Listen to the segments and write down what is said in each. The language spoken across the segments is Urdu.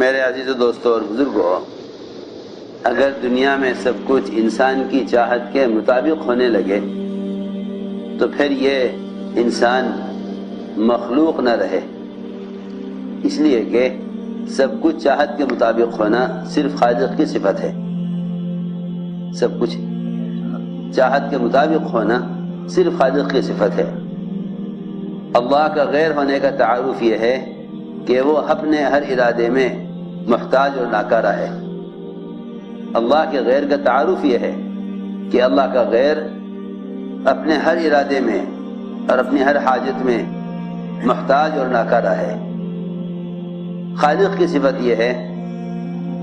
میرے عزیز و دوستوں اور بزرگوں، اگر دنیا میں سب کچھ انسان کی چاہت کے مطابق ہونے لگے تو پھر یہ انسان مخلوق نہ رہے، اس لیے کہ سب کچھ چاہت کے مطابق ہونا صرف خالق کی صفت ہے۔ سب کچھ چاہت کے مطابق ہونا صرف خالق کی صفت ہے۔ اللہ کا غیر ہونے کا تعارف یہ ہے کہ وہ اپنے ہر ارادے میں محتاج اور ناکارہ ہے۔ اللہ کے غیر کا تعارف یہ ہے کہ اللہ کا غیر اپنے ہر ارادے میں اور اپنی ہر حاجت میں محتاج اور ناکارہ ہے۔ خالق کی صفت یہ ہے،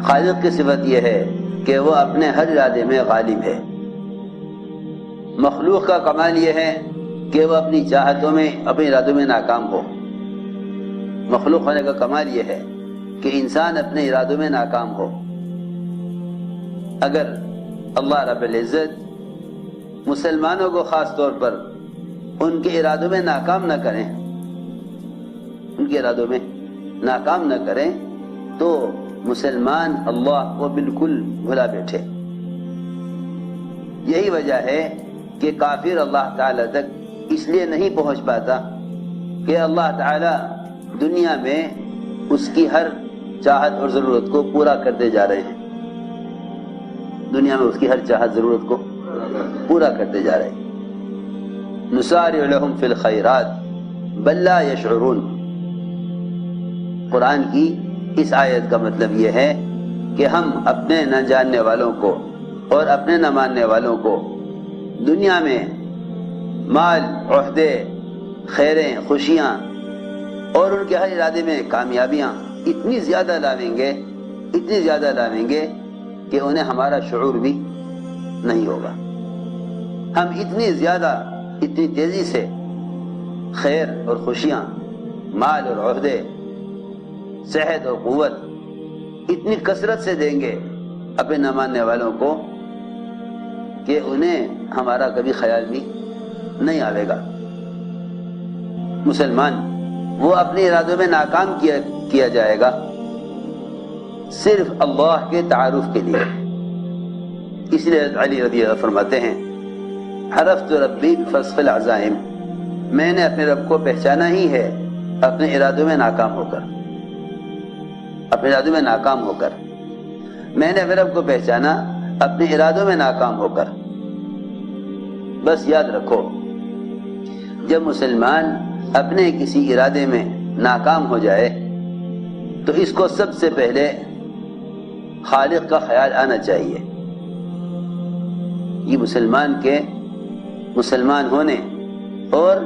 خالق کی صفت یہ ہے کہ وہ اپنے ہر ارادے میں غالب ہے۔ مخلوق کا کمال یہ ہے کہ وہ اپنی چاہتوں میں، اپنے ارادوں میں ناکام ہو۔ مخلوق ہونے کا کمال یہ ہے کہ انسان اپنے ارادوں میں ناکام ہو۔ اگر اللہ رب العزت مسلمانوں کو خاص طور پر ان کے ارادوں میں ناکام نہ کریں، ان کے ارادوں میں ناکام نہ کریں تو مسلمان اللہ کو بالکل بھلا بیٹھے۔ یہی وجہ ہے کہ کافر اللہ تعالی تک اس لیے نہیں پہنچ پاتا کہ اللہ تعالی دنیا میں اس کی ہر چاہت اور ضرورت کو پورا کرتے جا رہے ہیں۔ دنیا میں اس کی ہر چاہت ضرورت کو پورا کرتے جا رہے ہیں۔ نسارع لهم فی الخیرات بل لا یشعرون۔ قرآن کی اس آیت کا مطلب یہ ہے کہ ہم اپنے نہ جاننے والوں کو اور اپنے نہ ماننے والوں کو دنیا میں مال، عہدے، خیریں، خوشیاں اور ان کے ہر ارادے میں کامیابیاں اتنی زیادہ لاویں گے، اتنی زیادہ لاویں گے کہ انہیں ہمارا شعور بھی نہیں ہوگا۔ ہم اتنی زیادہ، اتنی تیزی سے خیر اور خوشیاں، مال اور عہدے، صحت اور قوت اتنی کثرت سے دیں گے اپنے نہ ماننے والوں کو کہ انہیں ہمارا کبھی خیال بھی نہیں آئے گا۔ مسلمان وہ اپنے ارادوں میں ناکام کیا جائے گا صرف اللہ کے تعارف کے لیے۔ اس لیے علی رضی اللہ فرماتے ہیں عرفت ربی بفسخ العزائم، میں نے اپنے رب کو پہچانا ہی ہے اپنے ارادوں میں ناکام ہو کر، اپنے ارادوں میں ناکام ہو کر۔ میں نے اپنے رب کو پہچانا اپنے ارادوں میں ناکام ہو کر۔ بس یاد رکھو، جب مسلمان اپنے کسی ارادے میں ناکام ہو جائے تو اس کو سب سے پہلے خالق کا خیال آنا چاہیے۔ یہ مسلمان کے مسلمان ہونے اور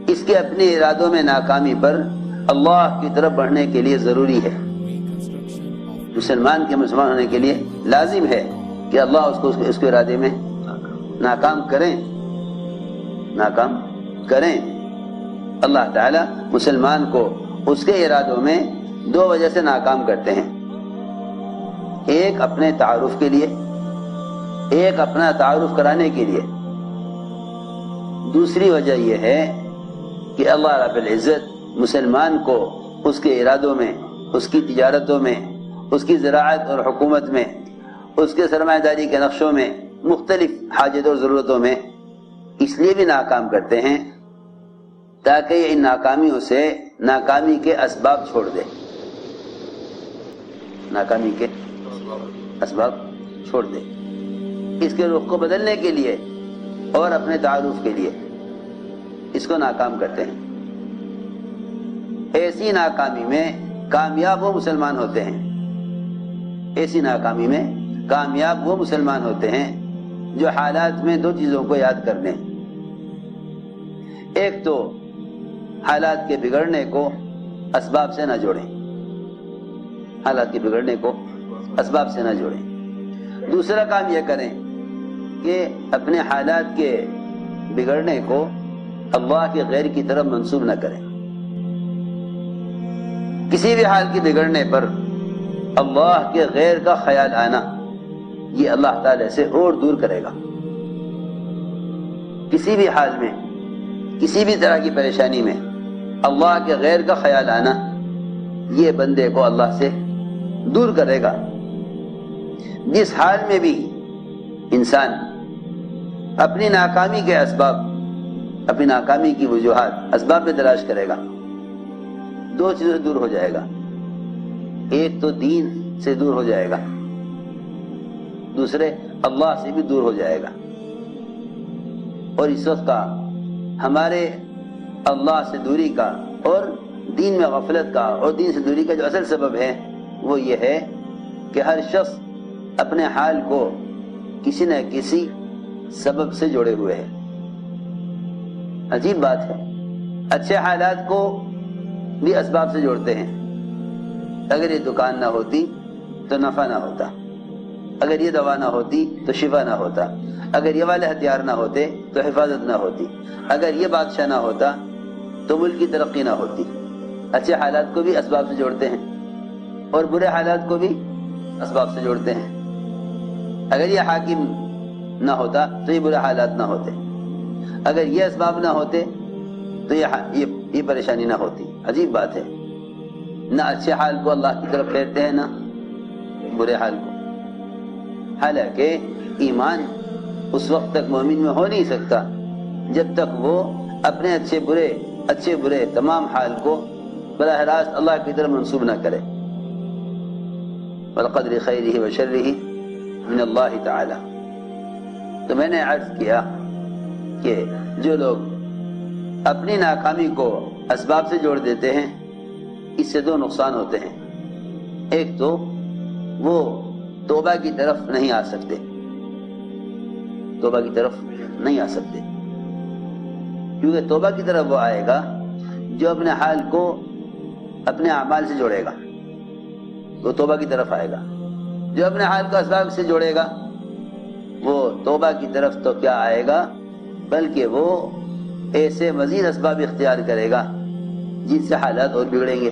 اس کے اپنے ارادوں میں ناکامی پر اللہ کی طرف بڑھنے کے لیے ضروری ہے۔ مسلمان کے مسلمان ہونے کے لیے لازم ہے کہ اللہ اس کے ارادے میں ناکام کریں۔ اللہ تعالی مسلمان کو اس کے ارادوں میں دو وجہ سے ناکام کرتے ہیں۔ ایک اپنے تعارف کے لیے، ایک اپنا تعارف کرانے کے لیے۔ دوسری وجہ یہ ہے کہ اللہ رب العزت مسلمان کو اس کے ارادوں میں، اس کی تجارتوں میں، اس کی زراعت اور حکومت میں، اس کے سرمایہ داری کے نقشوں میں، مختلف حاجتوں اور ضرورتوں میں اس لیے بھی ناکام کرتے ہیں تاکہ یہ ان ناکامیوں سے ناکامی کے اسباب چھوڑ دے، ناکامی کے اسباب چھوڑ دے۔ اس کے رخ کو بدلنے کے لیے اور اپنے تعارف کے لیے اس کو ناکام کرتے ہیں۔ ایسی ناکامی میں کامیاب وہ مسلمان ہوتے ہیں، ایسی ناکامی میں کامیاب وہ مسلمان ہوتے ہیں جو حالات میں دو چیزوں کو یاد کر لیں۔ ایک تو حالات کے بگڑنے کو اسباب سے نہ جوڑیں، حالات کے بگڑنے کو اسباب سے نہ جوڑیں۔ دوسرا کام یہ کریں کہ اپنے حالات کے بگڑنے کو اللہ کے غیر کی طرف منسوب نہ کریں۔ کسی بھی حال کے بگڑنے پر اللہ کے غیر کا خیال آنا یہ اللہ تعالی سے اور دور کرے گا۔ کسی بھی حال میں، کسی بھی طرح کی پریشانی میں اللہ کے غیر کا خیال آنا یہ بندے کو اللہ سے دور کرے گا۔ جس حال میں بھی انسان اپنی ناکامی کے اسباب، اپنی ناکامی کی وجوہات اسباب میں تلاش کرے گا، دو چیزیں دور ہو جائے گا۔ ایک تو دین سے دور ہو جائے گا، دوسرے اللہ سے بھی دور ہو جائے گا۔ اور اس وقت کا ہمارے اللہ سے دوری کا اور دین میں غفلت کا اور دین سے دوری کا جو اصل سبب ہے وہ یہ ہے کہ ہر شخص اپنے حال کو کسی نہ کسی سبب سے جوڑے ہوئے ہے۔ عجیب بات ہے، اچھے حالات کو بھی اسباب سے جوڑتے ہیں۔ اگر یہ دکان نہ ہوتی تو نفع نہ ہوتا، اگر یہ دوا نہ ہوتی تو شفا نہ ہوتا، اگر یہ والے ہتھیار نہ ہوتے تو حفاظت نہ ہوتی، اگر یہ بادشاہ نہ ہوتا تو ملک کی ترقی نہ ہوتی۔ اچھے حالات کو بھی اسباب سے جوڑتے ہیں اور برے حالات کو بھی اسباب سے جوڑتے ہیں۔ اگر یہ حاکم نہ ہوتا تو یہ برے حالات نہ ہوتے، اگر یہ اسباب نہ ہوتے تو یہ پریشانی نہ ہوتی۔ عجیب بات ہے، نہ اچھے حال کو اللہ کی طرف پھیرتے ہیں نہ برے حال کو۔ حالانکہ ایمان اس وقت تک مومن میں ہو نہیں سکتا جب تک وہ اپنے اچھے برے تمام حال کو براہ راست اللہ کی طرف منسوب نہ کرے۔ والقدر خیرہ وشرہ من اللہ تعالی۔ تو میں نے عرض کیا کہ جو لوگ اپنی ناکامی کو اسباب سے جوڑ دیتے ہیں اس سے دو نقصان ہوتے ہیں۔ ایک تو وہ توبہ کی طرف نہیں آ سکتے، توبہ کی طرف نہیں آ سکتے، کیونکہ توبہ کی طرف وہ آئے گا جو اپنے حال کو اپنے اعمال سے جوڑے گا، وہ توبہ کی طرف آئے گا۔ جو اپنے حال کو اسباب سے جوڑے گا وہ توبہ کی طرف تو کیا آئے گا بلکہ وہ ایسے مزید اسباب اختیار کرے گا جن سے حالات اور بگڑیں گے۔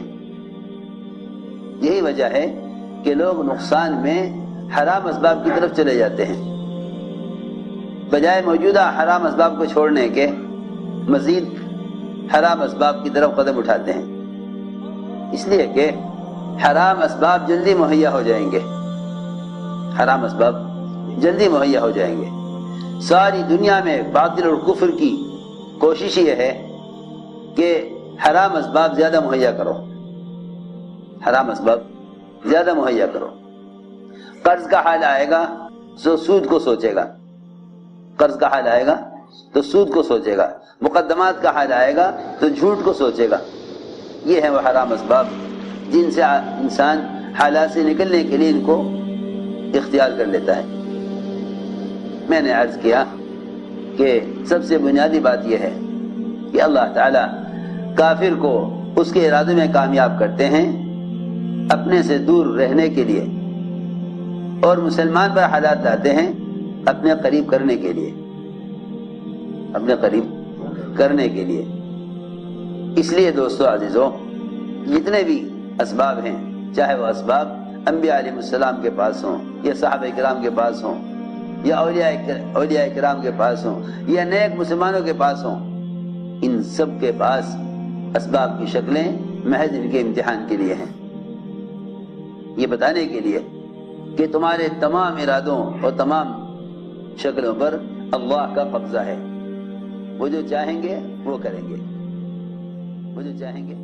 یہی وجہ ہے کہ لوگ نقصان میں حرام اسباب کی طرف چلے جاتے ہیں، بجائے موجودہ حرام اسباب کو چھوڑنے کے مزید حرام اسباب کی طرف قدم اٹھاتے ہیں، اس لیے کہ حرام اسباب جلدی مہیا ہو جائیں گے، حرام اسباب جلدی مہیا ہو جائیں گے۔ ساری دنیا میں باطل اور کفر کی کوشش یہ ہے کہ حرام اسباب زیادہ مہیا کرو، حرام اسباب زیادہ مہیا کرو۔ قرض کا حال آئے گا تو سود کو سوچے گا، قرض کا حال آئے گا تو سود کو سوچے گا، مقدمات کا حال آئے گا تو جھوٹ کو سوچے گا۔ یہ ہے وہ حرام اسباب جن سے انسان حالات سے نکلنے کے لیے ان کو اختیار کر لیتا ہے۔ میں نے عرض کیا کہ سب سے بنیادی بات یہ ہے کہ اللہ تعالیٰ کافر کو اس کے ارادے میں کامیاب کرتے ہیں اپنے سے دور رہنے کے لیے، اور مسلمان پر حالات لاتے ہیں اپنے قریب کرنے کے لیے، اپنے قریب کرنے کے لیے۔ اس لیے دوستو عزیزو، جتنے بھی اسباب ہیں، چاہے وہ اسباب انبیاء علیہ السلام کے پاس ہوں یا صحابہ کرام کے پاس ہوں یا اولیاء کرام کے پاس ہوں یا نیک مسلمانوں کے پاس ہوں، ان سب کے پاس اسباب کی شکلیں محض ان کے امتحان کے لیے ہیں، یہ بتانے کے لیے کہ تمہارے تمام ارادوں اور تمام شکلوں پر اللہ کا قبضہ ہے، وہ جو چاہیں گے وہ کریں گے، وہ جو چاہیں گے